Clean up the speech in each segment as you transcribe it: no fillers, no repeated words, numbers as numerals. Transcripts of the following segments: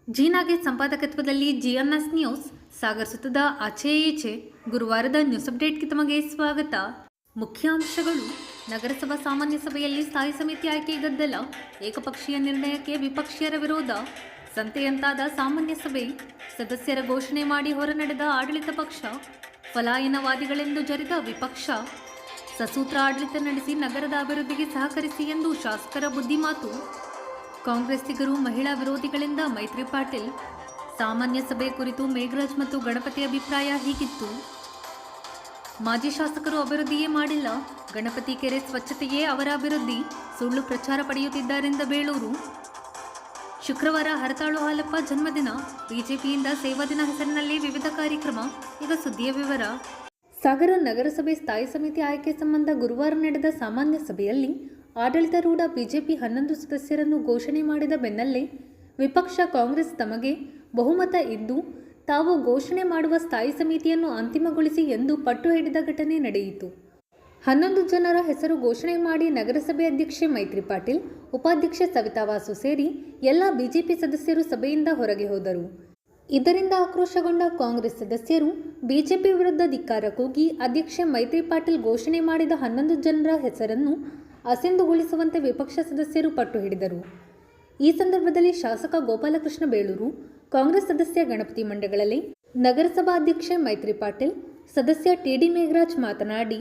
ಜೀನಾಗೆ ಸಂಪಾದಕತ್ವದಲ್ಲಿ ಜಿಎನ್ಎಸ್ news ಸಾಗರಿಸುತ್ತದೆ ಆಚೆ ಈಚೆ. ಗುರುವಾರದ news ಅಪ್ಡೇಟ್ಗೆ ತಮಗೆ ಸ್ವಾಗತ. ಮುಖ್ಯಾಂಶಗಳು. ನಗರಸಭಾ ಸಾಮಾನ್ಯ ಸಭೆಯಲ್ಲಿ ಸ್ಥಾಯಿ ಸಮಿತಿ ಆಯ್ಕೆ ಗದ್ದಲ, ಏಕಪಕ್ಷೀಯ ನಿರ್ಣಯಕ್ಕೆ ವಿಪಕ್ಷೀಯರ ವಿರೋಧ. ಸಂತೆಯಂತಾದ ಸಾಮಾನ್ಯ ಸಭೆ, ಸದಸ್ಯರ ಘೋಷಣೆ ಮಾಡಿ ಹೊರನಡೆದ ಆಡಳಿತ ಪಕ್ಷ, ಪಲಾಯನವಾದಿಗಳೆಂದು ಜರಿದ ವಿಪಕ್ಷ. ಸಸೂತ್ರ ಆಡಳಿತ ನಡೆಸಿ ನಗರದ ಅಭಿವೃದ್ಧಿಗೆ ಸಹಕರಿಸಿ ಎಂದು ಶಾಸಕರ ಬುದ್ಧಿಮಾತು. ಕಾಂಗ್ರೆಸ್ಸಿಗರು ಮಹಿಳಾ ವಿರೋಧಿಗಳಿಂದ ಮೈತ್ರಿ ಪಾಟೀಲ್. ಸಾಮಾನ್ಯ ಸಭೆ ಕುರಿತು ಮೇಘರಾಜ್ ಮತ್ತು ಗಣಪತಿ ಅಭಿಪ್ರಾಯ ಹೀಗಿತ್ತು. ಮಾಜಿ ಶಾಸಕರು ಅಭಿವೃದ್ಧಿಯೇ ಮಾಡಿಲ್ಲ, ಗಣಪತಿ ಕೆರೆ ಸ್ವಚ್ಛತೆಯೇ ಅವರ ಅಭಿವೃದ್ಧಿ, ಸುಳ್ಳು ಪ್ರಚಾರ ಪಡೆಯುತ್ತಿದ್ದಾರೆಂದ ಬೇಳೂರು. ಶುಕ್ರವಾರ ಹರತಾಳು ಹಾಲಪ್ಪ ಜನ್ಮದಿನ, ಬಿಜೆಪಿಯಿಂದ ಸೇವಾ ದಿನ ಹೆಸರಿನಲ್ಲಿ ವಿವಿಧ ಕಾರ್ಯಕ್ರಮ. ಈಗ ಸುದ್ದಿಯ ವಿವರ. ಸಾಗರ ನಗರಸಭೆ ಸ್ಥಾಯಿ ಸಮಿತಿ ಆಯ್ಕೆ ಸಂಬಂಧ ಗುರುವಾರ ನಡೆದ ಸಾಮಾನ್ಯ ಸಭೆಯಲ್ಲಿ ಆಡಳಿತಾರೂಢ ಬಿಜೆಪಿ 11 ಸದಸ್ಯರನ್ನು ಘೋಷಣೆ ಮಾಡಿದ ಬೆನ್ನಲ್ಲೇ ವಿಪಕ್ಷ ಕಾಂಗ್ರೆಸ್ ತಮಗೆ ಬಹುಮತ ಇದ್ದು ತಾವು ಘೋಷಣೆ ಮಾಡುವ ಸ್ಥಾಯಿ ಸಮಿತಿಯನ್ನು ಅಂತಿಮಗೊಳಿಸಿ ಎಂದು ಪಟ್ಟು ಹಿಡಿದ ಘಟನೆ ನಡೆಯಿತು. 11 ಜನರ ಹೆಸರು ಘೋಷಣೆ ಮಾಡಿ ನಗರಸಭೆ ಅಧ್ಯಕ್ಷೆ ಮೈತ್ರಿ ಪಾಟೀಲ್, ಉಪಾಧ್ಯಕ್ಷೆ ಸವಿತಾ ವಾಸು ಸೇರಿ ಎಲ್ಲ ಬಿಜೆಪಿ ಸದಸ್ಯರು ಸಭೆಯಿಂದ ಹೊರಗೆ ಹೋದರು. ಇದರಿಂದ ಆಕ್ರೋಶಗೊಂಡ ಕಾಂಗ್ರೆಸ್ ಸದಸ್ಯರು ಬಿಜೆಪಿ ವಿರುದ್ಧ ಧಿಕ್ಕಾರ ಕೂಗಿ ಅಧ್ಯಕ್ಷೆ ಮೈತ್ರಿ ಪಾಟೀಲ್ ಘೋಷಣೆ ಮಾಡಿದ 11 ಜನರ ಹೆಸರನ್ನು ಅಸಿಂಧುಗೊಳಿಸುವಂತೆ ವಿಪಕ್ಷ ಸದಸ್ಯರು ಪಟ್ಟು ಹಿಡಿದರು. ಈ ಸಂದರ್ಭದಲ್ಲಿ ಶಾಸಕ ಗೋಪಾಲಕೃಷ್ಣ ಬೇಳೂರು, ಕಾಂಗ್ರೆಸ್ ಸದಸ್ಯ ಗಣಪತಿ ಮಂಡಗಳಲ್ಲಿ, ನಗರಸಭಾ ಅಧ್ಯಕ್ಷೆ ಮೈತ್ರಿ ಪಾಟೀಲ್, ಸದಸ್ಯ ಟಿಡಿ ಮೇಘರಾಜ್ ಮಾತನಾಡಿ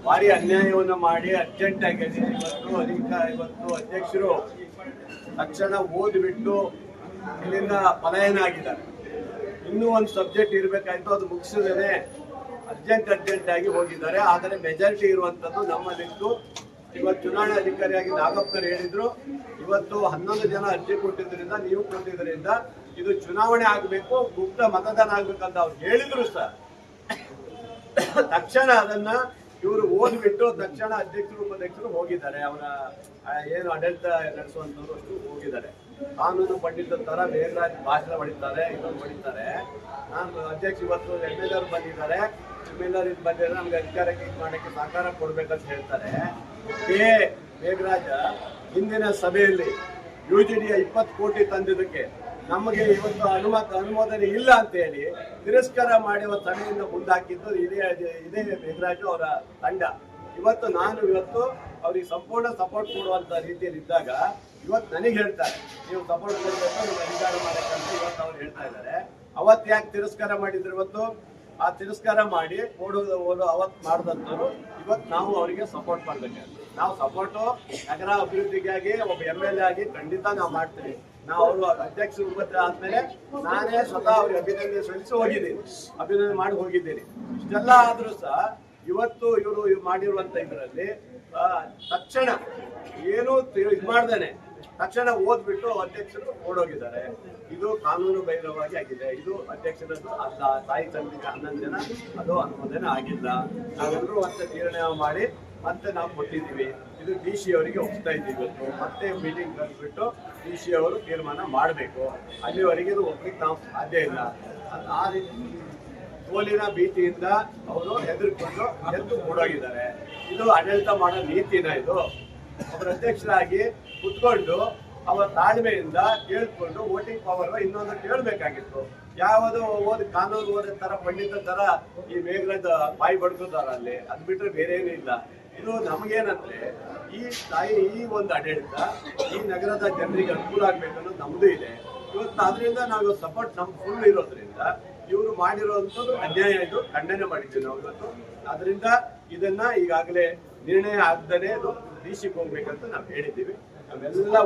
ಭಾರಿ ಅನ್ಯಾಯವನ್ನು ಮಾಡಿ ಅರ್ಜೆಂಟ್ ಆಗಿ ಇವತ್ತು ಅಧ್ಯಕ್ಷರು ತಕ್ಷಣ ಓದ್ಬಿಟ್ಟು ಇಲ್ಲಿಂದ ಪಲಾಯನ ಆಗಿದ್ದಾರೆ. ಇನ್ನೂ ಒಂದು ಸಬ್ಜೆಕ್ಟ್ ಇರಬೇಕಾಯ್ತು, ಅದು ಮುಗಿಸದೇನೆ ಅರ್ಜೆಂಟ್ ಆಗಿ ಹೋಗಿದ್ದಾರೆ. ಆದರೆ ಮೆಜಾರಿಟಿ ಇರುವಂಥದ್ದು ನಮ್ಮಲ್ಲಿತ್ತು. ಇವತ್ತು ಚುನಾವಣಾ ಅಧಿಕಾರಿಯಾಗಿ ನಾಗಪ್ಪರು ಹೇಳಿದ್ರು, ಇವತ್ತು 11 ಜನ ಅರ್ಜಿ ಕೊಟ್ಟಿದ್ದರಿಂದ, ನೀವು ಕೊಟ್ಟಿದ್ದರಿಂದ ಇದು ಚುನಾವಣೆ ಆಗಬೇಕು, ಗುಪ್ತ ಮತದಾನ ಆಗ್ಬೇಕಂತ ಅವ್ರು ಹೇಳಿದ್ರು ಸರ್. ತಕ್ಷಣ ಅದನ್ನ ಇವರು ಓದ್ಬಿಟ್ಟು ತಕ್ಷಣ ಅಧ್ಯಕ್ಷರು ಉಪಾಧ್ಯಕ್ಷರು ಹೋಗಿದ್ದಾರೆ. ಅವರ ಏನು ಆಡಳಿತ ನಡೆಸುವಂತವ್ರು ಅಷ್ಟು ಹೋಗಿದ್ದಾರೆ. ಕಾನೂನು ಪಂಡಿತರ ತರ ಮೇಘರಾಜ್ ಭಾಷಣ ಹೊಡಿತಾರೆ, ಇನ್ನೊಂದು ಹೊಡಿತಾರೆ. ನಾನು ಅಧ್ಯಕ್ಷ ಇವತ್ತು MLA ಬಂದಿದ್ದಾರೆ, MLA ಬಂದಿದ್ದಾರೆ, ನಮ್ಗೆ ಅಧಿಕಾರಕ್ಕೆ ಮಾಡಕ್ಕೆ ಸಹಕಾರ ಕೊಡ್ಬೇಕಂತ ಹೇಳ್ತಾರೆ. ಮೇಘರಾಜ ಹಿಂದಿನ ಸಭೆಯಲ್ಲಿ UGDಯ 20 ಕೋಟಿ ತಂದಿದ್ದಕ್ಕೆ ನಮಗೆ ಇವತ್ತು ಅನುಮೋದನೆ ಇಲ್ಲ ಅಂತ ಹೇಳಿ ತಿರಸ್ಕಾರ ಮಾಡಿ ಸಭೆಯಿಂದ ಮುಂದಾಕಿದ್ದು ಇದೇ ಮೇಘರಾಜು ಅವರ ತಂಡ. ಇವತ್ತು ಅವ್ರಿಗೆ ಸಂಪೂರ್ಣ ಸಪೋರ್ಟ್ ಕೊಡುವಂತ ರೀತಿಯಲ್ಲಿ ಇದ್ದಾಗ ಇವತ್ತು ನನಗೆ ಹೇಳ್ತಾರೆ, ನೀವು ಸಪೋರ್ಟ್ ಕೊಡಬೇಕು, ನೀವು ಅಧಿಕಾರ ಮಾಡಬೇಕಂತ ಇವತ್ತು ಅವ್ರು ಹೇಳ್ತಾ ಇದ್ದಾರೆ. ಅವತ್ತು ಯಾಕೆ ತಿರಸ್ಕಾರ ಮಾಡಿದ್ರು? ಇವತ್ತು ಆ ತಿರಸ್ಕಾರ ಮಾಡಿ ಅವತ್ತು ಮಾಡಿದಂಥವ್ರು ಇವತ್ತು ನಾವು ಅವರಿಗೆ ಸಪೋರ್ಟ್ ಮಾಡ್ಬೇಕಾದ್ರೆ ನಾವು ಸಪೋರ್ಟು ನಗರ ಅಭಿವೃದ್ಧಿಗಾಗಿ ಒಬ್ಬ MLA ಆಗಿ ಖಂಡಿತ ನಾವು ಮಾಡ್ತೀವಿ. ನಾವು ಅವರು ಅಧ್ಯಕ್ಷ ಆದ್ಮೇಲೆ ನಾನೇ ಸ್ವತಃ ಅವ್ರಿಗೆ ಅಭಿನಂದನೆ ಸಲ್ಲಿಸಿ ಅಭಿನಂದನೆ ಮಾಡಿ ಹೋಗಿದ್ದೀನಿ. ಇಷ್ಟೆಲ್ಲ ಆದ್ರೂ ಸಹ ಇವತ್ತು ಇವರು ಮಾಡಿರುವಂತ ಇದರಲ್ಲಿ ತಕ್ಷಣ ಏನು ಇದು ಮಾಡ್ದೇನೆ ತಕ್ಷಣ ಓದ್ಬಿಟ್ಟು ಅಧ್ಯಕ್ಷರು ಓಡೋಗಿದ್ದಾರೆ. ಇದು ಕಾನೂನು ಬಹಿರವಾಗಿ ಆಗಿದೆ. ಇದು ಅಧ್ಯಕ್ಷರದ್ದು ಅಲ್ಲ. ಸ್ಥಾಯಿ ಸಮಿತಿಗೆ 11 ಜನ ಅದು ಅನುಮೋದನೆ ಆಗಿಲ್ಲ. ನಾವೆಲ್ಲರೂ ಮತ್ತೆ ನಿರ್ಣಯ ಮಾಡಿ ಮತ್ತೆ ನಾವು ಕೊಟ್ಟಿದ್ದೀವಿ. ಇದು DC ಅವರಿಗೆ ಒಪ್ತಾ ಇದ್ದೀವಿ. ಮತ್ತೆ ಮೀಟಿಂಗ್ ಕರೆದ್ಬಿಟ್ಟು DC ಅವರು ತೀರ್ಮಾನ ಮಾಡಬೇಕು. ಅಲ್ಲಿವರೆಗೆ ಒಪ್ಲಿಕ್ಕೆ ನಾವು ಸಾಧ್ಯ ಇಲ್ಲ. ಆ ರೀತಿ ಸೋಲಿನ ಭೀತಿಯಿಂದ ಅವರು ಹೆದರ್ಕೊಂಡು ಎದ್ದು ಓಡೋಗಿದ್ದಾರೆ. ಇದು ಆಡಳಿತ ಮಾಡೋ ನೀತಿನ ಇದು? ಅವರ ಅಧ್ಯಕ್ಷರಾಗಿ ಕುತ್ಕೊಂಡು ಅವರ ತಾಳ್ಮೆಯಿಂದ ಕೇಳ್ಕೊಂಡು ವೋಟಿಂಗ್ ಪವರ್ ಇನ್ನೊಂದು ಕೇಳಬೇಕಾಗಿತ್ತು. ಯಾವುದು ಕಾನೂನು ಓದ ತರ ಪಂಡಿತ ತರ ಈ ಮೇಘರಾಜ್ ಬಾಯಿ ಬಡ್ಕೋತಾರ ಅಲ್ಲಿ. ಅದ್ ಬಿಟ್ರೆ ಬೇರೆ ಏನೂ ಇಲ್ಲ. ಇದು ನಮಗೇನಂದ್ರೆ ಈ ಒಂದು ಆಡಳಿತ ಈ ನಗರದ ಜನರಿಗೆ ಅನುಕೂಲ ಆಗ್ಬೇಕನ್ನೋದು ನಮ್ದು ಇದೆ. ಇವತ್ತು ಅದರಿಂದ ನಾವು ಸಪೋರ್ಟ್ ನಮ್ ಫುಲ್ ಇರೋದ್ರಿಂದ ಇವರು ಮಾಡಿರುವಂಥದ್ದು ಅನ್ಯಾಯ. ಇದು ಖಂಡನೆ ಮಾಡಿದ್ದೀವಿ ನಾವು ಇವತ್ತು. ಅದರಿಂದ ಇದನ್ನ ಈಗಾಗಲೇ ನಿರ್ಣಯ ಆಗದೇ ಅದು DC ಹೋಗ್ಬೇಕಂತ ನಾವು ಹೇಳಿದ್ದೀವಿ. ನಾವೆಲ್ಲರೂ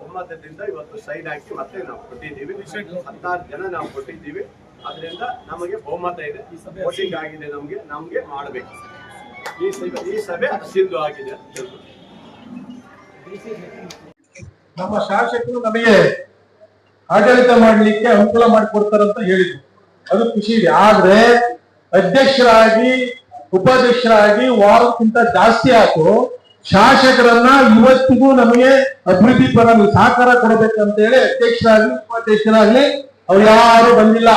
ಒಮ್ಮತದಿಂದ ಇವತ್ತು ಸೈನ್ ಹಾಕಿ ಮತ್ತೆ ನಾವು ಕೊಟ್ಟಿದ್ದೀವಿ. 16 ಜನ ನಾವು ಕೊಟ್ಟಿದ್ದೀವಿ. ಅದರಿಂದ ನಮಗೆ ಬಹುಮತ ಇದೆ. ವೋಟಿಂಗ್ ಆಗಿದೆ. ನಮ್ಗೆ ಮಾಡಬೇಕು. ಈ ಸಭೆ ಸಿಂಧು ಆಗಿದೆ ಅಂತ ಹೇಳ್ಬೋದು. ನಮ್ಮ ಶಾಸಕರು ನಮಗೆ ಆಡಳಿತ ಮಾಡ್ಲಿಕ್ಕೆ ಅನುಕೂಲ ಮಾಡಿಕೊಡ್ತಾರಂತ ಹೇಳಿದ್ರು. ಅದು ಖುಷಿ ಇದೆ. ಆದ್ರೆ ಅಧ್ಯಕ್ಷರಾಗಿ ಉಪಾಧ್ಯಕ್ಷರಾಗಿ ವಾರಕ್ಕಿಂತ ಜಾಸ್ತಿ ಆಯ್ತು. ಶಾಸಕರನ್ನ ಇವತ್ತಿಗೂ ನಮಗೆ ಅಭಿವೃದ್ಧಿ ಪರ ಸಹಕಾರ ಕೊಡಬೇಕಂತ ಹೇಳಿ ಅಧ್ಯಕ್ಷರಾಗ್ಲಿ ಉಪಾಧ್ಯಕ್ಷರಾಗ್ಲಿ ಅವ್ರು ಯಾರು ಬಂದಿಲ್ಲ.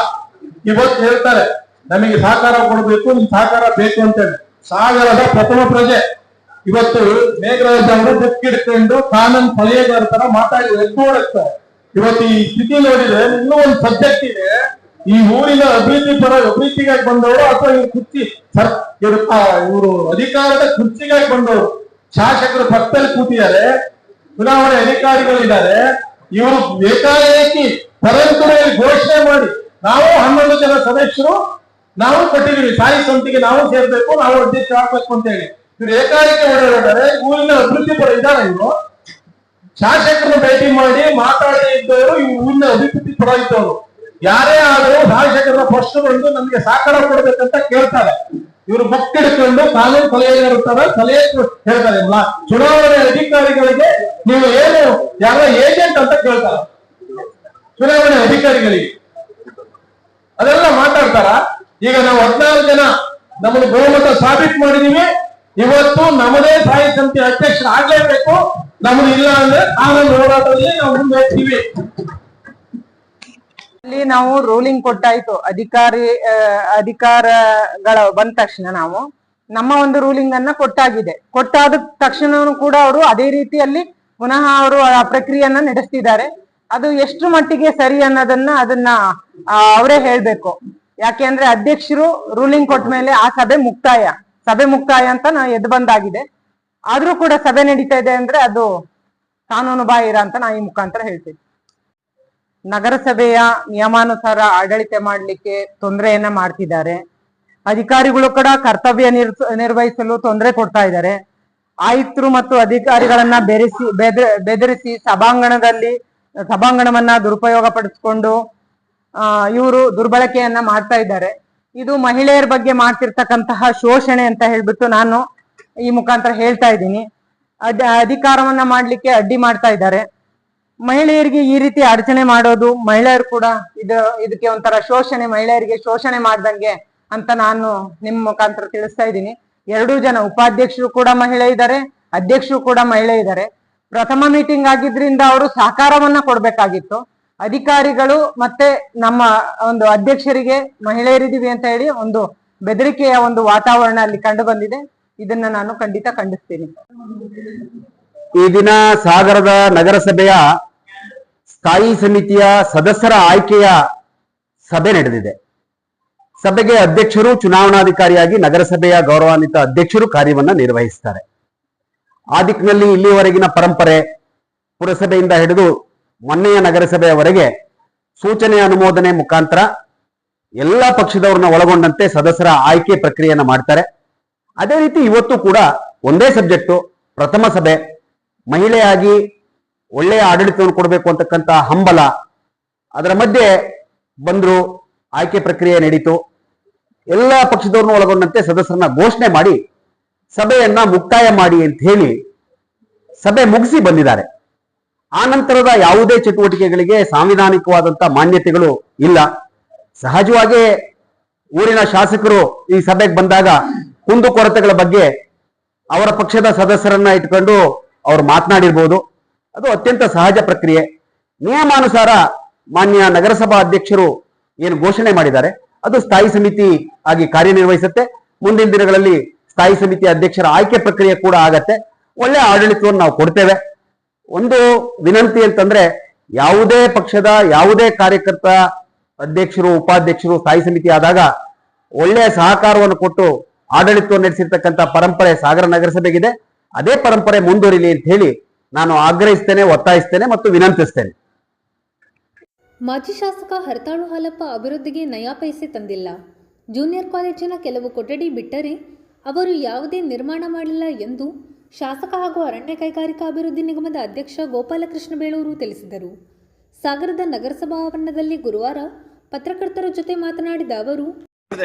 ಇವತ್ತು ಹೇಳ್ತಾರೆ ನಮಗೆ ಸಹಕಾರ ಕೊಡಬೇಕು, ನಿಮ್ ಸಹಕಾರ ಬೇಕು ಅಂತ ಹೇಳಿ. ಸಾಗರದ ಪ್ರಥಮ ಪ್ರಜೆ ಇವತ್ತು ಮೇಘರಾಜ್ ಅವರು ಬುಕ್ಕಿಡ್ಕೊಂಡು ಕಾನೂನು ಸಲಹೆಗಾರ ತರ ಮಾತಾಡಿ ಎದ್ದು ಓಡಿಸ್ತಾರೆ. ಇವತ್ತು ಈ ಸ್ಥಿತಿ ನೋಡಿದ್ರೆ ಇನ್ನೂ ಒಂದು ಸಬ್ಜೆಕ್ಟ್ ಇದೆ. ಈ ಊರಿನ ಅಭಿವೃದ್ಧಿಗಾಗಿ ಬಂದವರು ಅಥವಾ ಇವ್ರು ಇವರು ಅಧಿಕಾರದ ಕುರ್ಚಿಗಾಗಿ ಬಂದವರು. ಶಾಸಕರು ಪಕ್ಕದಲ್ಲಿ ಕೂತಿದ್ದಾರೆ, ಚುನಾವಣೆ ಅಧಿಕಾರಿಗಳಿದ್ದಾರೆ. ಇವರು ಏಕಾಏಕಿ ಪರಂಪರೆಯಲ್ಲಿ ಘೋಷಣೆ ಮಾಡಿ ನಾವು 11 ಜನ ಸದಸ್ಯರು ನಾವು ಕೊಟ್ಟಿದ್ದೀವಿ, ಸ್ಥಾಯಿ ಸಮಿತಿಗೆ ನಾವು ಸೇರ್ಬೇಕು, ನಾವು ಅಧ್ಯಕ್ಷ ಆಗ್ಬೇಕು ಅಂತ ಹೇಳಿ ಇವ್ರು ಏಕಾಏಕಿ ಓಡಾಡಿದ್ದಾರೆ. ಊರಿನ ಅಭಿವೃದ್ಧಿ ಪರ ಇದ್ದಾರೆ. ಇವರು ಶಾಸಕರನ್ನು ಭೇಟಿ ಮಾಡಿ ಮಾತಾಡದೇ ಇದ್ದವರು ಈ ಊರಿನ ಅಭಿವೃದ್ಧಿ ಪರ ಇದ್ದವರು. ಯಾರೇ ಆದರೂ ಶಾಸಕರ ಫಸ್ಟ್ ಬಂದು ನಮ್ಗೆ ಸಹಕಾರ ಕೊಡ್ಬೇಕಂತ ಕೇಳ್ತಾರೆ. ಇವರು ಬುಕ್ಕಿಡ್ಕೊಂಡು ಕಾನೂನು ಸಲಹೆಗಾರ ಸಲಹೆ ಹೇಳ್ತಾರೆ. ಚುನಾವಣೆ ಅಧಿಕಾರಿಗಳಿಗೆ ನೀವು ಏನು ಯಾರ ಏಜೆಂಟ್ ಅಂತ ಕೇಳ್ತಾರೆ. ಚುನಾವಣೆ ಅಧಿಕಾರಿಗಳಿಗೆ ಅದೆಲ್ಲ ಮಾತಾಡ್ತಾರ. ಈಗ ನಾವು 14 ಜನ ನಮ್ಮನ್ನು ಬಹುಮತ ಸಾಬೀತು ಮಾಡಿದೀವಿ. ಇವತ್ತು ನಮ್ಮದೇ ಸ್ಥಾಯಿ ಸಮಿತಿ ಅಧ್ಯಕ್ಷ ಆಗ್ಲೇಬೇಕು. ನಮ್ದು ಇಲ್ಲ ಅಂದ್ರೆ ಕಾನೂನು ಹೋರಾಟದಲ್ಲಿ ನಾವು ಮುಂದೆ ಹೋಗ್ತೀವಿ. ಅಲ್ಲಿ ನಾವು ರೂಲಿಂಗ್ ಕೊಟ್ಟಾಯ್ತು. ಅಧಿಕಾರಗಳ ಬಂದ ತಕ್ಷಣ ನಾವು ನಮ್ಮ ಒಂದು ರೂಲಿಂಗ್ ಅನ್ನ ಕೊಟ್ಟಾದ ತಕ್ಷಣ ಕೂಡ ಅವರು ಅದೇ ರೀತಿಯಲ್ಲಿ ಪುನಃ ಅವರು ಆ ಪ್ರಕ್ರಿಯೆಯನ್ನ ನಡೆಸ್ತಿದ್ದಾರೆ. ಅದು ಎಷ್ಟು ಮಟ್ಟಿಗೆ ಸರಿ ಅದನ್ನ ಅವರೇ ಹೇಳ್ಬೇಕು. ಯಾಕೆಂದ್ರೆ ಅಧ್ಯಕ್ಷರು ರೂಲಿಂಗ್ ಕೊಟ್ಟ ಮೇಲೆ ಆ ಸಭೆ ಮುಕ್ತಾಯ ಅಂತ ನಾವು ಎದ್ದು ಬಂದಾಗಿದೆ. ಆದ್ರೂ ಕೂಡ ಸಭೆ ನಡೀತಾ ಇದೆ ಅಂದ್ರೆ ಅದು ಕಾನೂನು ಬಾಹಿರ ಅಂತ ನಾ ಈ ಮುಖಾಂತರ ಹೇಳ್ತೀನಿ. ನಗರಸಭೆಯ ನಿಯಮಾನುಸಾರ ಆಡಳಿತ ಮಾಡ್ಲಿಕ್ಕೆ ತೊಂದರೆಯನ್ನ ಮಾಡ್ತಿದ್ದಾರೆ. ಅಧಿಕಾರಿಗಳು ಕೂಡ ಕರ್ತವ್ಯ ನಿರ್ವಹಿಸಲು ತೊಂದರೆ ಕೊಡ್ತಾ ಇದ್ದಾರೆ. ಆಯುಕ್ತರು ಮತ್ತು ಅಧಿಕಾರಿಗಳನ್ನ ಬೆದರಿಸಿ ಸಭಾಂಗಣವನ್ನ ದುರುಪಯೋಗ ಪಡಿಸ್ಕೊಂಡು ಇವರು ದುರ್ಬಳಕೆಯನ್ನ ಮಾಡ್ತಾ ಇದ್ದಾರೆ. ಇದು ಮಹಿಳೆಯರ ಬಗ್ಗೆ ಮಾಡ್ತಿರ್ತಕ್ಕಂತಹ ಶೋಷಣೆ ಅಂತ ಹೇಳ್ಬಿಟ್ಟು ನಾನು ಈ ಮುಖಾಂತರ ಹೇಳ್ತಾ ಇದ್ದೀನಿ. ಅಧಿಕಾರವನ್ನ ಮಾಡ್ಲಿಕ್ಕೆ ಅಡ್ಡಿ ಮಾಡ್ತಾ ಇದ್ದಾರೆ. ಮಹಿಳೆಯರಿಗೆ ಈ ರೀತಿ ಅಡಚಣೆ ಮಾಡೋದು ಮಹಿಳೆಯರು ಕೂಡ ಇದಕ್ಕೆ ಒಂಥರ ಶೋಷಣೆ, ಮಹಿಳೆಯರಿಗೆ ಶೋಷಣೆ ಮಾಡ್ದಂಗೆ ಅಂತ ನಾನು ನಿಮ್ ಮುಖಾಂತರ ತಿಳಿಸ್ತಾ ಇದ್ದೀನಿ. 2 ಜನ ಉಪಾಧ್ಯಕ್ಷರು ಕೂಡ ಮಹಿಳೆ ಇದ್ದಾರೆ, ಅಧ್ಯಕ್ಷರು ಕೂಡ ಮಹಿಳೆ ಇದ್ದಾರೆ. ಪ್ರಥಮ ಮೀಟಿಂಗ್ ಆಗಿದ್ರಿಂದ ಅವರು ಸಹಕಾರವನ್ನ ಕೊಡ್ಬೇಕಾಗಿತ್ತು. ಅಧಿಕಾರಿಗಳು ಮತ್ತೆ ನಮ್ಮ ಒಂದು ಅಧ್ಯಕ್ಷರಿಗೆ ಮಹಿಳೆಯರಿದ್ದೀವಿ ಅಂತ ಹೇಳಿ ಒಂದು ಬೆದರಿಕೆಯ ಒಂದು ವಾತಾವರಣ ಅಲ್ಲಿ ಕಂಡು ಬಂದಿದೆ. ಇದನ್ನ ನಾನು ಖಂಡಿತ ಖಂಡಿಸ್ತೀನಿ. ಈ ದಿನ ಸಾಗರದ ನಗರಸಭೆಯ ಸ್ಥಾಯಿ ಸಮಿತಿಯ ಸದಸ್ಯರ ಆಯ್ಕೆಯ ಸಭೆ ನಡೆದಿದೆ. ಸಭೆಗೆ ಅಧ್ಯಕ್ಷರು ಚುನಾವಣಾಧಿಕಾರಿಯಾಗಿ ನಗರಸಭೆಯ ಗೌರವಾನ್ವಿತ ಅಧ್ಯಕ್ಷರು ಕಾರ್ಯವನ್ನ ನಿರ್ವಹಿಸ್ತಾರೆ. ಆ ದಿಕ್ಕಿನಲ್ಲಿ ಇಲ್ಲಿವರೆಗಿನ ಪರಂಪರೆ ಪುರಸಭೆಯಿಂದ ಹಿಡಿದು ಮೊನ್ನೆಯ ನಗರಸಭೆಯವರೆಗೆ ಸೂಚನೆ ಅನುಮೋದನೆ ಮುಖಾಂತರ ಎಲ್ಲ ಪಕ್ಷದವರನ್ನ ಒಳಗೊಂಡಂತೆ ಸದಸ್ಯರ ಆಯ್ಕೆ ಪ್ರಕ್ರಿಯೆಯನ್ನ ಮಾಡ್ತಾರೆ. ಅದೇ ರೀತಿ ಇವತ್ತು ಕೂಡ ಒಂದೇ ಸಬ್ಜೆಕ್ಟು, ಪ್ರಥಮ ಸಭೆ, ಮಹಿಳೆಯಾಗಿ ಒಳ್ಳೆಯ ಆಡಳಿತವನ್ನು ಕೊಡಬೇಕು ಅಂತಕ್ಕಂಥ ಹಂಬಲ, ಅದರ ಮಧ್ಯೆ ಬಂದ್ರು, ಆಯ್ಕೆ ಪ್ರಕ್ರಿಯೆ ನಡೀತು. ಎಲ್ಲ ಪಕ್ಷದವ್ರನ್ನ ಒಳಗೊಂಡಂತೆ ಸದಸ್ಯರನ್ನ ಘೋಷಣೆ ಮಾಡಿ ಸಭೆಯನ್ನ ಮುಕ್ತಾಯ ಮಾಡಿ ಅಂತ ಹೇಳಿ ಸಭೆ ಮುಗಿಸಿ ಬಂದಿದ್ದಾರೆ. ಆ ನಂತರದ ಯಾವುದೇ ಚಟುವಟಿಕೆಗಳಿಗೆ ಸಾಂವಿಧಾನಿಕವಾದಂತಹ ಮಾನ್ಯತೆಗಳು ಇಲ್ಲ. ಸಹಜವಾಗಿ ಊರಿನ ಶಾಸಕರು ಈ ಸಭೆಗೆ ಬಂದಾಗ ಕುಂದುಕೊರತೆಗಳ ಬಗ್ಗೆ ಅವರ ಪಕ್ಷದ ಸದಸ್ಯರನ್ನ ಇಟ್ಕೊಂಡು ಅವ್ರು ಮಾತನಾಡಿರ್ಬೋದು. ಅದು ಅತ್ಯಂತ ಸಹಜ ಪ್ರಕ್ರಿಯೆ. ನಿಯಮಾನುಸಾರ ಮಾನ್ಯ ನಗರಸಭಾ ಅಧ್ಯಕ್ಷರು ಏನು ಘೋಷಣೆ ಮಾಡಿದ್ದಾರೆ ಅದು ಸ್ಥಾಯಿ ಸಮಿತಿ ಆಗಿ ಕಾರ್ಯನಿರ್ವಹಿಸುತ್ತೆ. ಮುಂದಿನ ದಿನಗಳಲ್ಲಿ ಸ್ಥಾಯಿ ಸಮಿತಿ ಅಧ್ಯಕ್ಷರ ಆಯ್ಕೆ ಪ್ರಕ್ರಿಯೆ ಕೂಡ ಆಗತ್ತೆ. ಒಳ್ಳೆ ಆಡಳಿತವನ್ನು ನಾವು ಕೊಡ್ತೇವೆ. ಒಂದು ವಿನಂತಿ ಅಂತಂದ್ರೆ, ಯಾವುದೇ ಪಕ್ಷದ ಯಾವುದೇ ಕಾರ್ಯಕರ್ತ ಅಧ್ಯಕ್ಷರು ಉಪಾಧ್ಯಕ್ಷರು ಸ್ಥಾಯಿ ಸಮಿತಿ ಆದಾಗ ಒಳ್ಳೆಯ ಸಹಕಾರವನ್ನು ಕೊಟ್ಟು ಆಡಳಿತವನ್ನು ನಡೆಸಿರ್ತಕ್ಕಂಥ ಪರಂಪರೆ ಸಾಗರ ನಗರಸಭೆಗಿದೆ. ಅದೇ ಪರಂಪರೆ ಮುಂದುವರಿಲಿ ಅಂತ ಹೇಳಿ ನಾನು ಆಗ್ರಹಿಸ್ತೇನೆ, ಒತ್ತಾಯಿಸ್ತೇನೆ ಮತ್ತು ವಿನಂತಿಸ್ತೇನೆ. ಮಾಜಿ ಶಾಸಕ ಹರತಾಳು ಹಾಲಪ್ಪ ಅಭಿವೃದ್ಧಿಗೆ ನಯಾ ಪೈಸೆ ತಂದಿಲ್ಲ. ಜೂನಿಯರ್ ಕಾಲೇಜಿನ ಕೆಲವು ಕೊಠಡಿ ಬಿಟ್ಟರೆ ಅವರು ಯಾವುದೇ ನಿರ್ಮಾಣ ಮಾಡಿಲ್ಲ ಎಂದು ಶಾಸಕ ಹಾಗೂ ಅರಣ್ಯ ಕೈಗಾರಿಕಾ ಅಭಿವೃದ್ಧಿ ನಿಗಮದ ಅಧ್ಯಕ್ಷ ಗೋಪಾಲಕೃಷ್ಣ ಬೇಳೂರು ತಿಳಿಸಿದರು. ಸಾಗರದ ನಗರಸಭಾ ಆವರಣದಲ್ಲಿ ಗುರುವಾರ ಪತ್ರಕರ್ತರ ಜೊತೆ ಮಾತನಾಡಿದ ಅವರು,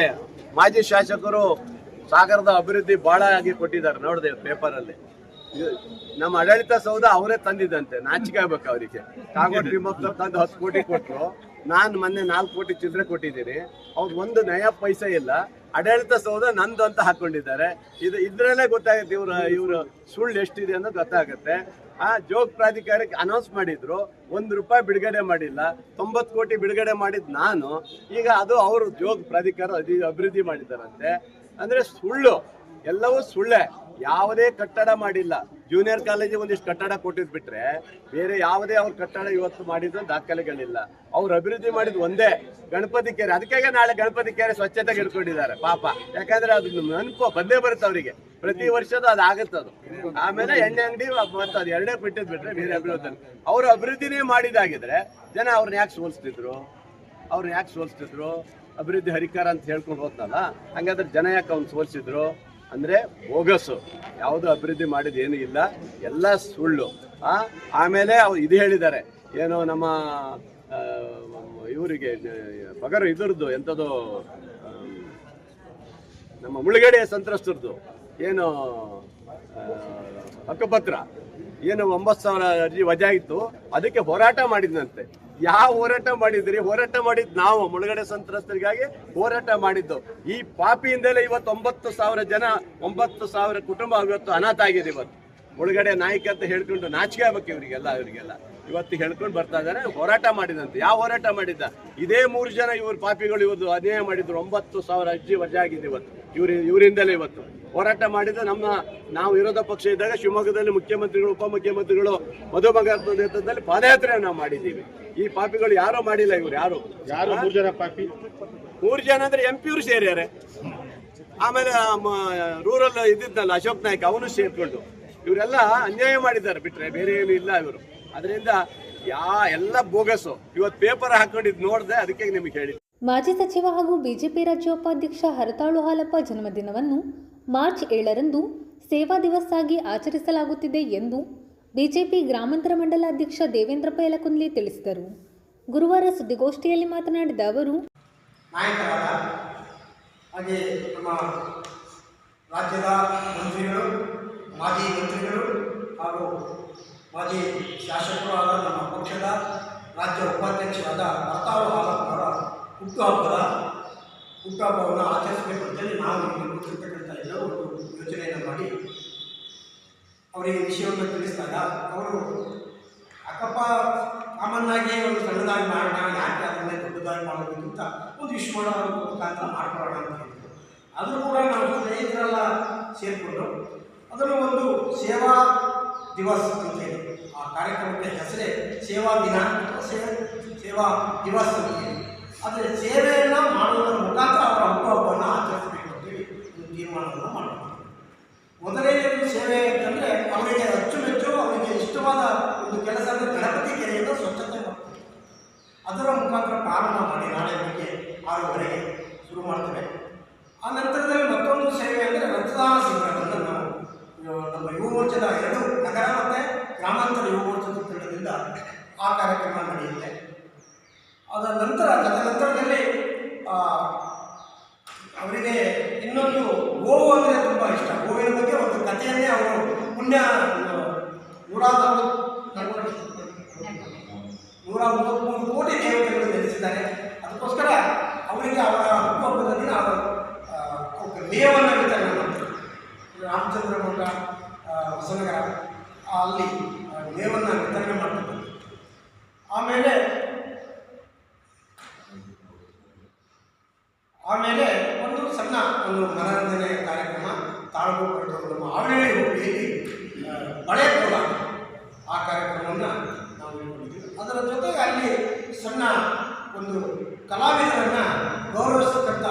ಮಾಜಿ ಶಾಸಕರು ಸಾಗರದ ಅಭಿವೃದ್ಧಿ ಬಹಳ ಆಗಿ ಕೊಟ್ಟಿದ್ದಾರೆ. ನೋಡಿದೆ ಪೇಪರ್ ಅಲ್ಲಿ. ನಮ್ಮ ಆಡಳಿತ ಸೌಧ ಅವರೇ ತಂದಿದ್ದಂತೆ. ನಾಚಿಕೆ ಆಗ್ಬೇಕು ಅವರಿಗೆ. ಕಾಗೋಡು ತಿಮ್ಮಪ್ಪ ತಂದು 10 ಕೋಟಿ ಕೊಟ್ಟರು. ನಾನು ಮೊನ್ನೆ 4 ಕೋಟಿ ಚಿಲ್ಲರೆ ಕೊಟ್ಟಿದ್ದೀನಿ. ಅವ್ರು ಒಂದು ನಯಾ ಪೈಸೆ ಇಲ್ಲ. ಆಡಳಿತ ಸೌಧ ನಂದು ಅಂತ ಹಾಕೊಂಡಿದ್ದಾರೆ. ಇದ್ರಲ್ಲೇ ಗೊತ್ತಾಗುತ್ತೆ ಇವ್ರು ಸುಳ್ಳು ಎಷ್ಟಿದೆ ಅನ್ನೋದು ಗೊತ್ತಾಗುತ್ತೆ. ಆ ಜೋಗ್ ಪ್ರಾಧಿಕಾರಕ್ಕೆ ಅನೌನ್ಸ್ ಮಾಡಿದ್ರು, ₹1 ಬಿಡುಗಡೆ ಮಾಡಿಲ್ಲ. 90 ಕೋಟಿ ಬಿಡುಗಡೆ ಮಾಡಿದ್ ನಾನು. ಈಗ ಅದು ಅವರು ಜೋಗ್ ಪ್ರಾಧಿಕಾರ ಅಭಿವೃದ್ಧಿ ಮಾಡಿದ್ದಾರಂತೆ. ಅಂದ್ರೆ ಸುಳ್ಳು, ಎಲ್ಲವೂ ಸುಳ್ಳೆ. ಯಾವುದೇ ಕಟ್ಟಡ ಮಾಡಿಲ್ಲ. ಜೂನಿಯರ್ ಕಾಲೇಜಿಗೆ ಒಂದಿಷ್ಟು ಕಟ್ಟಡ ಕೊಟ್ಟಿದ್ ಬಿಟ್ರೆ ಬೇರೆ ಯಾವುದೇ ಅವ್ರ ಕಟ್ಟಡ ಇವತ್ತು ಮಾಡಿದ್ರು ದಾಖಲೆಗಳಿಲ್ಲ. ಅವ್ರು ಅಭಿವೃದ್ಧಿ ಮಾಡಿದ್ ಒಂದೇ ಗಣಪತಿ ಕೆರೆ. ಅದಕ್ಕಾಗಿ ನಾಳೆ ಗಣಪತಿ ಕೆರೆ ಸ್ವಚ್ಛತೆಗೆ ಇಟ್ಕೊಂಡಿದ್ದಾರೆ ಪಾಪ. ಯಾಕಂದ್ರೆ ಅದು ನೆನಪು ಬಂದೇ ಬರುತ್ತೆ ಅವರಿಗೆ. ಪ್ರತಿ ವರ್ಷದ ಅದು ಆಗುತ್ತದು. ಆಮೇಲೆ ಎಣ್ಣೆ ಅಂಗಡಿ ಮತ್ತು ಅದು ಎರಡೇ ಬಿಟ್ಟಿದ್ ಬಿಟ್ರೆ ಬೇರೆ ಅಭಿವೃದ್ಧಿ ಅವ್ರು ಅಭಿವೃದ್ಧಿನೇ ಮಾಡಿದಾಗಿದ್ರೆ ಜನ ಅವ್ರನ್ನ ಯಾಕೆ ಸೋಲ್ಸ್ತಿದ್ರು? ಅಭಿವೃದ್ಧಿ ಹರಿಕಾರ ಅಂತ ಹೇಳ್ಕೊಂಡು ಹೋದ್ನಲ್ಲ, ಹಂಗಾದ್ರೆ ಜನ ಯಾಕೆ ಅವ್ನು ಸೋಲ್ಸಿದ್ರು? ಅಂದ್ರೆ ಬೋಗಸ್ಸು. ಯಾವುದು ಅಭಿವೃದ್ಧಿ ಮಾಡಿದ ಏನು ಇಲ್ಲ, ಎಲ್ಲ ಸುಳ್ಳು. ಆಮೇಲೆ ಅವ್ರು ಇದು ಹೇಳಿದ್ದಾರೆ, ಏನೋ ನಮ್ಮ ಇವರಿಗೆ ಪಗರು ಇದ್ರದ್ದು ಎಂಥದ್ದು ನಮ್ಮ ಮುಳುಗಡೆ ಸಂತ್ರಸ್ತರದ್ದು ಏನು ಹಕ್ಕುಪತ್ರ ಏನು 9,000 ಅರ್ಜಿ ವಜಾ ಇತ್ತು, ಅದಕ್ಕೆ ಹೋರಾಟ ಮಾಡಿದ್ನಂತೆ. ಯಾವ ಹೋರಾಟ ಮಾಡಿದ್ರಿ? ಹೋರಾಟ ಮಾಡಿದ್ ನಾವು ಮುಳುಗಡೆ ಸಂತ್ರಸ್ತರಿಗಾಗಿ ಹೋರಾಟ ಮಾಡಿದ್ದು. ಈ ಪಾಪಿಯಿಂದಲೇ ಇವತ್ತು 9,000 ಜನ, 9,000 ಕುಟುಂಬ ಇವತ್ತು ಅನಾಥ ಆಗಿದೆ. ಇವತ್ತು ಮುಳುಗಡೆ ನಾಯಕ ಅಂತ ಹೇಳ್ಕೊಂಡು ನಾಚಿಕೆ ಆಗ್ಬೇಕು ಇವರಿಗೆಲ್ಲ ಇವತ್ತು ಹೇಳ್ಕೊಂಡು ಬರ್ತಾ ಇದ್ದಾರೆ. ಹೋರಾಟ ಮಾಡಿದಂತೆ. ಯಾವ ಹೋರಾಟ ಮಾಡಿದ್ದ? ಇದೇ 3 ಜನ ಇವ್ರು ಪಾಪಿಗಳು ಇವತ್ತು ಅನ್ಯಾಯ ಮಾಡಿದ್ರು. 9,000 ಅರ್ಜಿ ವಜಾ ಆಗಿದೆ ಇವತ್ತು ಇವರಿಂದಲೇ ಇವತ್ತು ಹೋರಾಟ ಮಾಡಿದ. ನಾವು ವಿರೋಧ ಪಕ್ಷ ಇದ್ದಾಗ ಶಿವಮೊಗ್ಗದಲ್ಲಿ ಮುಖ್ಯಮಂತ್ರಿಗಳು, ಉಪಮುಖ್ಯಮಂತ್ರಿಗಳು ಮಧು ಬಂಗಾರಪ್ಪ ನೇತೃತ್ವದಲ್ಲಿ ಪಾದಯಾತ್ರೆ ನಾವು ಮಾಡಿದ್ದೀವಿ. ಈ ಪಾಪಿಗಳು ಯಾರೋ ಮಾಡಿಲ್ಲ. ಇವ್ರು ಯಾರು 3 ಜನ ಪಾಪಿ. 3 ಜನ ಅಂದ್ರೆ MP ಸೇರ್ಯಾರೆ. ಆಮೇಲೆ ರೂರಲ್ ಇದ್ದಿದ್ನಲ್ಲ ಅಶೋಕ್ ನಾಯ್ಕ, ಅವನು ಸೇರ್ಕೊಂಡು ಇವರೆಲ್ಲ ಅನ್ಯಾಯ ಮಾಡಿದ್ದಾರೆ ಬಿಟ್ರೆ ಬೇರೆ ಏನು ಇಲ್ಲ ಇವರು. ಅದರಿಂದ ಎಲ್ಲ ಬೋಗಸು. ಇವತ್ತು ಪೇಪರ್ ಹಾಕೊಂಡಿದ್ ನೋಡಿದೆ, ಅದಕ್ಕೆ ನಿಮಗೆ ಹೇಳಿ. ಮಾಜಿ ಸಚಿವ ಹಾಗೂ ಬಿಜೆಪಿ ರಾಜ್ಯ ಉಪಾಧ್ಯಕ್ಷ ಹರತಾಳು ಹಾಲಪ್ಪ ಜನ್ಮದಿನವನ್ನು ಮಾರ್ಚ್ 7ರಂದು ಸೇವಾ ದಿವಸ್ ಆಗಿ ಆಚರಿಸಲಾಗುತ್ತಿದೆ ಎಂದು ಬಿಜೆಪಿ ಗ್ರಾಮಾಂತರ ಮಂಡಲ ಅಧ್ಯಕ್ಷ ದೇವೇಂದ್ರಪ್ಪ ಯಲಕುಂದ್ಲಿ ತಿಳಿಸಿದರು. ಗುರುವಾರ ಸುದ್ದಿಗೋಷ್ಠಿಯಲ್ಲಿ ಮಾತನಾಡಿದ ಅವರು, ನಾಯಕರಾದ ಹಾಗೆ ನಮ್ಮ ರಾಜ್ಯದ ಮಂತ್ರಿಗಳು, ಮಾಜಿ ಮಂತ್ರಿಗಳು ಹಾಗೂ ಮಾಜಿ ಶಾಸಕರು ಆದ ನಮ್ಮ ಪಕ್ಷದ ರಾಜ್ಯ ಉಪಾಧ್ಯಕ್ಷರಾದ ಹರತಾಳು ಹಾಲಪ್ಪನವರ ಹುಟ್ಟುಹಬ್ಬವನ್ನು ಆಚರಿಸಬೇಕು ಅಂತೇಳಿ ನಾವು ಕೂತಿರ್ತಕ್ಕಂಥ ಎಲ್ಲರೂ ಒಂದು ಯೋಚನೆಯನ್ನು ಮಾಡಿ ಅವರಿಗೆ ವಿಷಯವನ್ನು ತಿಳಿಸಿದಾಗ ಅವರು ಅಕ್ಕಪ್ಪ ಕಾಮನ್ನಾಗಿ ಒಂದು ಸಣ್ಣದಾಗಿ ಮಾಡೋಣ, ಯಾಕೆ ಅದನ್ನೇ ದೊಡ್ಡದಾಗಿ ಮಾಡೋದಕ್ಕಿಂತ ಒಂದು ವಿಶ್ ಮಾಡೋ ಮುಖಾಂತರ ಮಾಡ್ಕೊಳ್ಳೋಣ ಅಂತ ಹೇಳಿದ್ರು. ಆದರೂ ಕೂಡ ನಾವು ಸ್ನೇಹಿತರೆಲ್ಲ ಸೇರಿಕೊಂಡು ಅದನ್ನು ಒಂದು ಸೇವಾ ದಿವಸ್ ಅಂತೇಳಿ, ಆ ಕಾರ್ಯಕ್ರಮಕ್ಕೆ ಹೆಸರೇ ಸೇವಾ ದಿನ, ಸೇವಾ ದಿವಸ್ ಅಂತೇಳಿ, ಆದರೆ ಸೇವೆಯನ್ನು ಮಾಡುವುದರ ಮುಖಾಂತರ ಅವರ ಹುಟ್ಟುಹಬ್ಬವನ್ನು ಆಚರಿಸಬೇಕು ಅಂತೇಳಿ ಒಂದು ತೀರ್ಮಾನವನ್ನು ಮಾಡಬೇಕು. ಮೊದಲನೇದು ಸೇವೆ ಅಂತಂದರೆ ಅವರಿಗೆ ಅಚ್ಚುಮೆಚ್ಚು, ಅವರಿಗೆ ಇಷ್ಟವಾದ ಒಂದು ಕೆಲಸ ಅಂದರೆ ಗಣಪತಿ ಕೆರೆಯನ್ನು ಸ್ವಚ್ಛತೆ ಮಾಡ್ತಾರೆ. ಅದರ ಮುಖಾಂತರ ಪ್ರಾರಂಭ ಮಾಡಿ ನಾಳೆ ಬೆಳಗ್ಗೆ 6:30ಗೆ ಶುರು ಮಾಡ್ತೇವೆ. ಆ ನಂತರದಲ್ಲಿ ಮತ್ತೊಂದು ಸೇವೆ ಅಂದರೆ ರಕ್ತದಾನ ಶಿಬಿರವನ್ನು ನಾವು ನಮ್ಮ ಯುವ ಮೋರ್ಚಾದ 2 ನಗರ ಮತ್ತು ಗ್ರಾಮಾಂತರ ಯುವ ಮೋರ್ಚಾದ ತಂಡದಿಂದ ಆ ಕಾರ್ಯಕ್ರಮ ನಡೆಯುತ್ತೆ. ತದನಂತರದಲ್ಲಿ ಅವರಿಗೆ ಅಲ್ಲಿ ಮೇವನ್ನು ವಿತರಣೆ ಮಾಡ್ತಾರೆ. ಆಮೇಲೆ ಒಂದು ಸಣ್ಣ ಮನರಂಜನೆ ಕಾರ್ಯಕ್ರಮ ತಾಳ್ಗು ಕಟ್ಟೋದು ನಮ್ಮ ಆವಳಿ ಹೋಬಳಿಯಲ್ಲಿ ಬಳೆ ಕೋಲಾಟ ಆ ಕಾರ್ಯಕ್ರಮವನ್ನು ನಾವು ಇಟ್ಕೊಂಡಿದ್ದೀವಿ. ಅದರ ಜೊತೆಗೆ ಅಲ್ಲಿ ಸಣ್ಣ ಒಂದು ಕಲಾವಿದರನ್ನು ಗೌರವಿಸತಕ್ಕಂಥ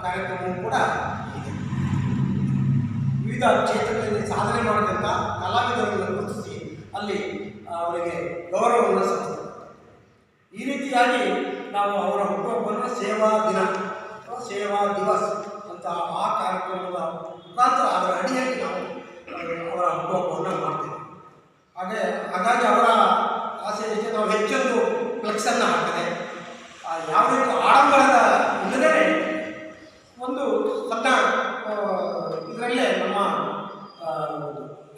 ಕಾರ್ಯಕ್ರಮವೂ ಕೂಡ ಇದೆ. ವಿವಿಧ ಕ್ಷೇತ್ರದಲ್ಲಿ ಸಾಧನೆ ಮಾಡಿದಂಥ ಕಲಾವಿದರನ್ನು ಗುರುತಿಸಿ ಅಲ್ಲಿ ಅವರಿಗೆ ಗೌರವವನ್ನು ಸಲ್ಲಿಸ್ತಾರೆ. ಈ ರೀತಿಯಾಗಿ ನಾವು ಅವರ ಹುಟ್ಟುಹಬ್ಬವನ್ನು ಸೇವಾ ದಿನ ಅಥವಾ ಸೇವಾ ದಿವಸ್ ಅಂತ ಆ ಕಾರ್ಯಕ್ರಮದ ಮುಖಾಂತರ ಅದರ ಅಡಿಯಲ್ಲಿ ನಾವು ಅವರ ಹುಟ್ಟುಹಬ್ಬವನ್ನು ಮಾಡ್ತೇವೆ. ಹಾಗಾಗಿ ಅವರ ಆಸೆ ಇಷ್ಟೇ ನಾವು ಹೆಚ್ಚೊಂದು ಫ್ಲೆಕ್ಸನ್ನು ಹಾಕಿದೆ. ಯಾವ ರೀತಿ ಆಡಂಬರದ ಇಲ್ಲದೇ ಒಂದು ಸಣ್ಣ ಇದರಲ್ಲೇ ನಮ್ಮ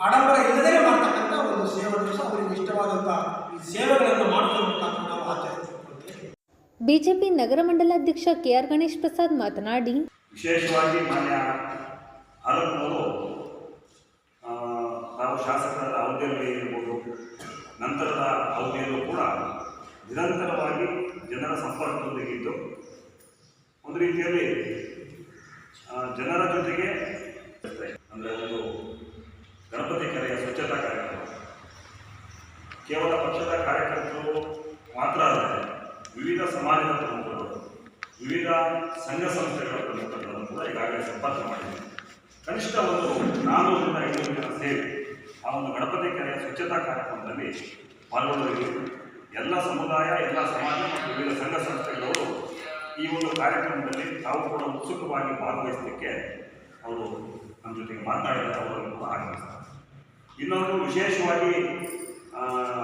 ಆಡಂಬರ ಇಲ್ಲದೇ ಮಾಡ್ತಕ್ಕಂಥ ಒಂದು ಸೇವಾ ದಿವಸ ಅವರಿಗೆ ಇಷ್ಟವಾದಂಥ ಈ ಸೇವೆಗಳನ್ನು ಮಾಡೋದ್ರ ಮುಖಾಂತರ ನಾವು ಆಚರಿಸಿಕೊಳ್ತೇವೆ. ಬಿಜೆಪಿ ನಗರ ಮಂಡಲಾಧ್ಯಕ್ಷ KR ಗಣೇಶ್ ಪ್ರಸಾದ್ ಮಾತನಾಡಿ, ವಿಶೇಷವಾಗಿ ಮಾನ್ಯ ಹಲವರು ತಾವು ಶಾಸಕರ ಅವಧಿಯಲ್ಲಿ ಇರ್ಬೋದು, ನಂತರದ ಅವಧಿಯಲ್ಲೂ ಕೂಡ ನಿರಂತರವಾಗಿ ಜನರ ಸಂಪರ್ಕದೊಂದಿಗಿದ್ದು ಒಂದು ರೀತಿಯಲ್ಲಿ ಜನರ ಜೊತೆಗೆ ಅಂದರೆ ಒಂದು ಗಣಪತಿ ಕೆರೆಯ ಸ್ವಚ್ಛತಾ ಕಾರ್ಯಕ್ರಮ ಕೇವಲ ಪಕ್ಷದ ಕಾರ್ಯಕರ್ತರು ಮಾತ್ರ ಅಲ್ಲದೆ ವಿವಿಧ ಸಮಾಜದ ಪ್ರಮುಖರು, ವಿವಿಧ ಸಂಘ ಸಂಸ್ಥೆಗಳ ಪ್ರಮುಖರುಗಳನ್ನು ಕೂಡ ಈಗಾಗಲೇ ಸಂಪರ್ಕ ಮಾಡಿದೆ. ಕನಿಷ್ಠ ಒಂದು 400-500 ಜನ ಸೇರಿ ಆ ಒಂದು ಗಣಪತಿ ಕೆರೆಯ ಸ್ವಚ್ಛತಾ ಕಾರ್ಯಕ್ರಮದಲ್ಲಿ ಪಾಲ್ಗೊಳ್ಳಬೇಕು. ಎಲ್ಲ ಸಮುದಾಯ, ಎಲ್ಲ ಸಮಾಜ ಮತ್ತು ವಿವಿಧ ಸಂಘ ಸಂಸ್ಥೆಗಳವರು ಈ ಒಂದು ಕಾರ್ಯಕ್ರಮದಲ್ಲಿ ತಾವು ಕೂಡ ಉತ್ಸುಕವಾಗಿ ಭಾಗವಹಿಸಲಿಕ್ಕೆ ಅವರು ನಮ್ಮ ಜೊತೆಗೆ ಮಾತನಾಡಿದ ಅವರನ್ನು ಕೂಡ ಆಗಮಿಸ್ತಾರೆ. ಇನ್ನೊಂದು ವಿಶೇಷವಾಗಿ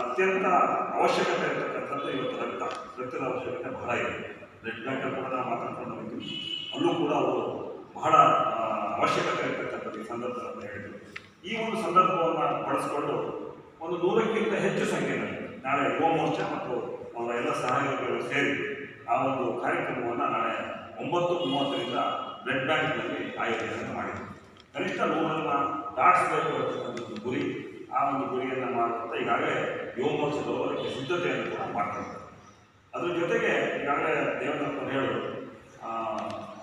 ಅತ್ಯಂತ ಅವಶ್ಯಕತೆ ಇರತಕ್ಕಂಥದ್ದು ಇವತ್ತು ರಕ್ತದ ಅವಶ್ಯಕತೆ ಬಹಳ ಇದೆ. ಬ್ಲಡ್ ಬ್ಯಾಂಕ್ ಕೂಡ ನಾವು ಮಾತಾಡ್ಕೊಂಡು ಹೋಗ್ತೀವಿ, ಅಲ್ಲೂ ಕೂಡ ಅವರು ಬಹಳ ಅವಶ್ಯಕತೆ ಇರತಕ್ಕಂಥದ್ದು ಈ ಸಂದರ್ಭವನ್ನು ಹೇಳಿದರು. ಈ ಒಂದು ಸಂದರ್ಭವನ್ನು ಬಳಸಿಕೊಂಡು ಒಂದು 100ಕ್ಕಿಂತ ಹೆಚ್ಚು ಸಂಖ್ಯೆಯಲ್ಲಿ ನಾಳೆ ಯುವ ಮೋರ್ಚಾ ಮತ್ತು ಅವರ ಎಲ್ಲ ಸಹಯೋಗಿಗಳು ಸೇರಿ ಆ ಒಂದು ಕಾರ್ಯಕ್ರಮವನ್ನು ನಾಳೆ 9:30ರಿಂದ ಬ್ಲಡ್ ಬ್ಯಾಂಕ್ನಲ್ಲಿ ಆಯೋಜನೆ ಮಾಡಿದೆ. ಕನಿಷ್ಠ 100 ದಾಟಿಸಬೇಕು ಅಂತಕ್ಕಂಥದ್ದು ಗುರಿ. ಆ ಒಂದು ಗುರಿಯನ್ನು ಮಾಡುವಂಥ ಈಗಾಗಲೇ ಯುವ ಮೋರ್ಚಾದವರು ಅದಕ್ಕೆ ಸಿದ್ಧತೆಯನ್ನು ಕೂಡ ಮಾಡ್ತಾರೆ. ಅದ್ರ ಜೊತೆಗೆ ಈಗಾಗಲೇ ದೇವೇಂದ್ರಪ್ಪರು ಹೇಳಿದರು,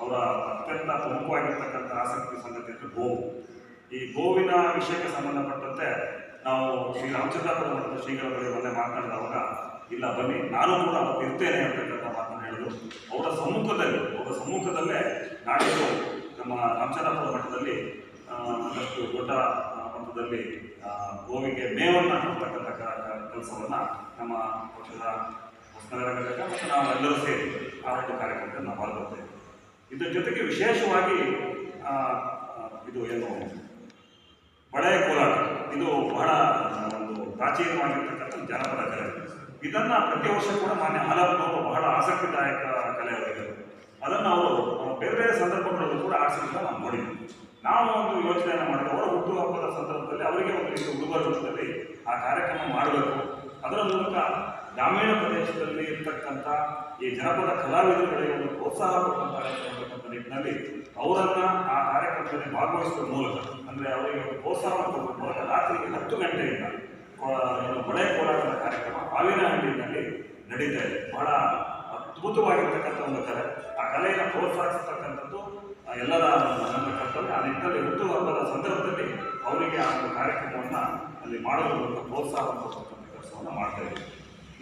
ಅವರ ಅತ್ಯಂತ ಪ್ರಮುಖವಾಗಿರ್ತಕ್ಕಂಥ ಆಸಕ್ತಿ ಸಂಗತಿ ಅಂದರೆ ಗೋವು. ಈ ಗೋವಿನ ವಿಷಯಕ್ಕೆ ಸಂಬಂಧಪಟ್ಟಂತೆ ನಾವು ಶ್ರೀ ರಾಮಚಂದ್ರಾಪುರ ಮತ್ತು ಶ್ರೀಗಳ ಬಳಿ ಮೊನ್ನೆ ಮಾತನಾಡಿದವಾಗ ಇಲ್ಲ ಬನ್ನಿ ನಾನು ಕೂಡ ಅವತ್ತು ಇರ್ತೇನೆ ಅಂತಕ್ಕಂಥ ಮಾತನ್ನು ಹೇಳಿದ್ರು. ಅವರ ಸಮ್ಮುಖದಲ್ಲೇ ನಾಡಿದ್ದು ನಮ್ಮ ರಾಮಚಂದ್ರಾಪುರ ಮಠದಲ್ಲಿ ಒಂದಷ್ಟು ದೊಡ್ಡ ಮಟ್ಟದಲ್ಲಿ ಗೋವಿಗೆ ಮೇವನ್ನು ಕೊಡ್ತಕ್ಕಂಥ ಕೆಲಸವನ್ನು ನಮ್ಮ ಪಕ್ಷದ ಹೊಸನಗರ ಘಟಕ ಮತ್ತು ನಾವೆಲ್ಲರೂ ಸೇರಿ ಆ ಒಂದು ಕಾರ್ಯಕ್ರಮದಲ್ಲಿ ನಾವು ಪಾಲ್ಗೊಳ್ತೇವೆ. ಇದರ ಜೊತೆಗೆ ವಿಶೇಷವಾಗಿ ಇದು ಏನು ಬಳೆ ಕೋಲಾಟ, ಇದು ಬಹಳ ಒಂದು ಪ್ರಾಚೀನವಾಗಿರ್ತಕ್ಕಂಥ ಜನಪದ ಕಲೆ. ಇದನ್ನು ಪ್ರತಿ ವರ್ಷ ಕೂಡ ಮಾನ್ಯ ಹಾಲಪ್ಪನವರು ಬಹಳ ಆಸಕ್ತಿದಾಯಕ ಕಲೆಯಾಗಿದ್ದರು. ಅದನ್ನು ಅವರು ಬೇರೆ ಬೇರೆ ಸಂದರ್ಭಗಳಲ್ಲೂ ಕೂಡ ಆಡಿಸೋದನ್ನು ನಾವು ನೋಡಿದ್ವಿ. ನಾವು ಒಂದು ಯೋಚನೆಯನ್ನು ಮಾಡಿದ್ವಿ, ಅವರ ಹುಟ್ಟುಹಬ್ಬದ ಸಂದರ್ಭದಲ್ಲಿ ಅವರಿಗೆ ಒಂದು ರೀತಿ ಉಡುಗೊರೆ ರೂಪದಲ್ಲಿ ಆ ಕಾರ್ಯಕ್ರಮ ಮಾಡಬೇಕು. ಅದರ ಮೂಲಕ ಗ್ರಾಮೀಣ ಪ್ರದೇಶದಲ್ಲಿ ಇರ್ತಕ್ಕಂಥ ಈ ಜನಪದ ಕಲಾವಿದರುಗಳಿಗೆ ಒಂದು ಪ್ರೋತ್ಸಾಹ ಕೊಟ್ಟಂತ ನಿಟ್ಟಿನಲ್ಲಿ ಅವರನ್ನು ಆ ಕಾರ್ಯಕ್ರಮದಲ್ಲಿ ಭಾಗವಹಿಸುವ ಮೂಲಕ, ಅಂದರೆ ಅವರಿಗೆ ಒಂದು ಪ್ರೋತ್ಸಾಹವನ್ನು ಕೊಡುವ ಮೂಲಕ ರಾತ್ರಿ 10 ಗಂಟೆಯಿಂದ ಬಳೆ ಕೋಲಾಟದ ಕಾರ್ಯಕ್ರಮ ಮಾವಿನಹಳ್ಳಿಯಲ್ಲಿ ನಡೀತಾ ಇದೆ. ಬಹಳ ಅದ್ಭುತವಾಗಿರ್ತಕ್ಕಂಥ ಒಂದು ಕಲೆ. ಆ ಕಲೆಯನ್ನು ಪ್ರೋತ್ಸಾಹಿಸತಕ್ಕಂಥದ್ದು ಎಲ್ಲರ ನನ್ನ ಕರ್ತವ್ಯ. ಆ ನಿಟ್ಟಿನಲ್ಲಿ ಹುಟ್ಟುಹಬ್ಬದ ಸಂದರ್ಭದಲ್ಲಿ ಅವರಿಗೆ ಆ ಒಂದು ಕಾರ್ಯಕ್ರಮವನ್ನು ಅಲ್ಲಿ ಮಾಡೋದ್ರ ಮೂಲಕ ಪ್ರೋತ್ಸಾಹವನ್ನು ಕೊಡ್ತಕ್ಕಂಥ ಕೆಲಸವನ್ನು ಮಾಡ್ತಾ ಇದ್ದೀವಿ.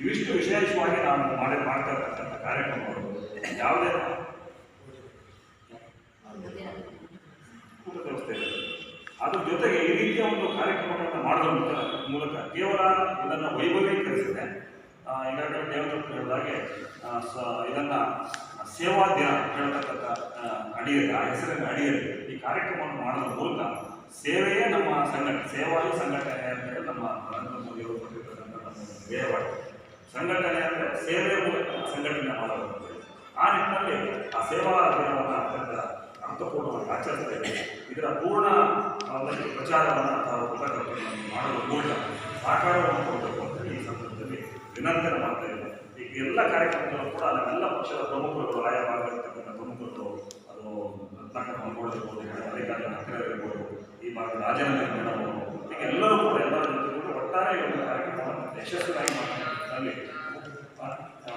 ಇವಿಷ್ಟು ವಿಶೇಷವಾಗಿ ನಾವು ಮಾಡ್ತಾ ಇರ್ತಕ್ಕಂಥ ಕಾರ್ಯಕ್ರಮಗಳು ಯಾವುದೇ ಊಟ ವ್ಯವಸ್ಥೆ ಇದೆ. ಅದ್ರ ಜೊತೆಗೆ ಈ ರೀತಿಯ ಒಂದು ಕಾರ್ಯಕ್ರಮಗಳನ್ನು ಮಾಡೋದ್ರ ಮೂಲಕ ಕೇವಲ ಇದನ್ನು ವೈಭವೀಕರಿಸಿದೆ. ಈಗಾಗಲೇ ದೇವೇಂದ್ರಪ್ಪರು ಹೇಳಿದಾಗೆ ಇದನ್ನು ಸೇವಾ ದಿನ ಹೇಳ್ತಕ್ಕಂಥ ಅಡಿಯಲ್ಲಿ, ಆ ಹೆಸರಿನ ಅಡಿಯಲ್ಲಿ ಈ ಕಾರ್ಯಕ್ರಮವನ್ನು ಮಾಡೋದ್ರ ಮೂಲಕ ಸೇವೆಯೇ ನಮ್ಮ ಸಂಘಟನೆ, ಸೇವಾಯು ಸಂಘಟನೆ ಅಂತ ಹೇಳಿ ನಮ್ಮ ನರೇಂದ್ರ ಮೋದಿ ಅವರು ಕೊಟ್ಟಿರ್ತಕ್ಕಂಥ ನಮ್ಮ ಧ್ಯೇಯವಾಗಿದೆ. ಸಂಘಟನೆ ಅಂದರೆ ಸೇವೆಯ ಮೂಲಕ ಸಂಘಟನೆ ಮಾಡೋದು. ಆ ನಿಟ್ಟಿನಲ್ಲಿ ಆ ಸೇವಾ ದಿನವನ್ನು ಅತ್ಯಂತ ಅರ್ಥಪೂರ್ಣವಾಗಿ ಆಚರಿಸ್ತಾ ಇದ್ದೇವೆ. ಇದರ ಪೂರ್ಣ ಪ್ರಚಾರವನ್ನು ಅಥವಾ ಪುಸ್ತಕಗಳನ್ನು ಮಾಡೋದ್ರ ಮೂಲಕ ಸಹಕಾರವನ್ನು ಕೊಡಬೇಕು ಅಂತ ಈ ಸಂದರ್ಭದಲ್ಲಿ ವಿನಂತಿಯನ್ನು ಮಾಡ್ತಾ ಇದ್ದೇವೆ. ಈಗ ಎಲ್ಲ ಕಾರ್ಯಕ್ರಮಗಳು ಕೂಡ ನಮ್ಮೆಲ್ಲ ಪಕ್ಷದ ಪ್ರಮುಖರುಗಳು, ಆಯಾ ಭಾಗದಲ್ಲಿರ್ತಕ್ಕಂಥ ಪ್ರಮುಖರು, ಅದು ರತ್ನಾಕರ ಮನೋಡಿರ್ಬೋದು, ಅಧಿಕಾರಿ ಹತ್ತಿರ ಇರ್ಬೋದು, ಈ ಭಾಗದ ರಾಜೇಂದ್ರ ಮೇಡಮ್, ಈಗ ಎಲ್ಲರೂ ಕೂಡ ಎಲ್ಲರ ಜೊತೆಗೂ ಒಟ್ಟಾರೆ ಈ ಒಂದು ಕಾರ್ಯಕ್ರಮವನ್ನು ಯಶಸ್ವಿಯಾಗಿ ಮಾಡ್ತಾರೆ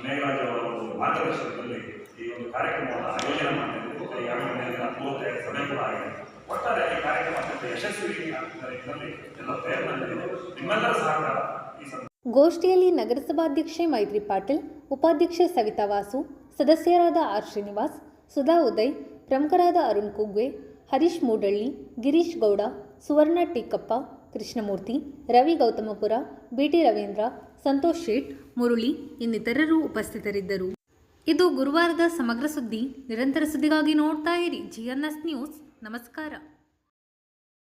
ಮೇಘರಾಜ್ ಅವರ ಒಂದು ಮಾರ್ಗದರ್ಶನದಲ್ಲಿ ಈ ಒಂದು ಕಾರ್ಯಕ್ರಮವನ್ನು ಆಯೋಜನೆ ಮಾಡಿದ್ದು ಈಗಾಗಲೇ ಪೂರ್ವತೆ ಸಭೆ ಕೂಡ ಆಗಿದೆ. ಒಟ್ಟಾರೆ ಈ ಕಾರ್ಯಕ್ರಮ ಅತ್ಯಂತ ಯಶಸ್ವಿ ಆಗ್ತಿದ್ದಾರೆ ಇದರಲ್ಲಿ ಎಲ್ಲ ಪ್ರಯತ್ನ ಇದೆ. ನಿಮ್ಮೆಲ್ಲರ ಸಹಕಾರ ಈ ಗೋಷ್ಠಿಯಲ್ಲಿ ನಗರಸಭಾಧ್ಯಕ್ಷೆ ಮೈತ್ರಿ ಪಾಟೀಲ್, ಉಪಾಧ್ಯಕ್ಷೆ ಸವಿತಾ ವಾಸು, ಸದಸ್ಯರಾದ ಆರ್ ಶ್ರೀನಿವಾಸ್, ಸುಧಾ ಉದಯ್, ಪ್ರಮುಖರಾದ ಅರುಣ್ ಕುಗ್ವೆ, ಹರೀಶ್ ಮೂಡಳ್ಳಿ, ಗಿರೀಶ್ ಗೌಡ, ಸುವರ್ಣ ಟೀಕಪ್ಪ, ಕೃಷ್ಣಮೂರ್ತಿ, ರವಿ ಗೌತಮಪುರ, ಬಿಟಿ ರವೀಂದ್ರ, ಸಂತೋಷ್ ಶೇಟ್, ಮುರುಳಿ ಇನ್ನಿತರರು ಉಪಸ್ಥಿತರಿದ್ದರು. ಇದು ಗುರುವಾರದ ಸಮಗ್ರ ಸುದ್ದಿ. ನಿರಂತರ ಸುದ್ದಿಗಾಗಿ ನೋಡ್ತಾ ಇರಿ GNS ನ್ಯೂಸ್. ನಮಸ್ಕಾರ.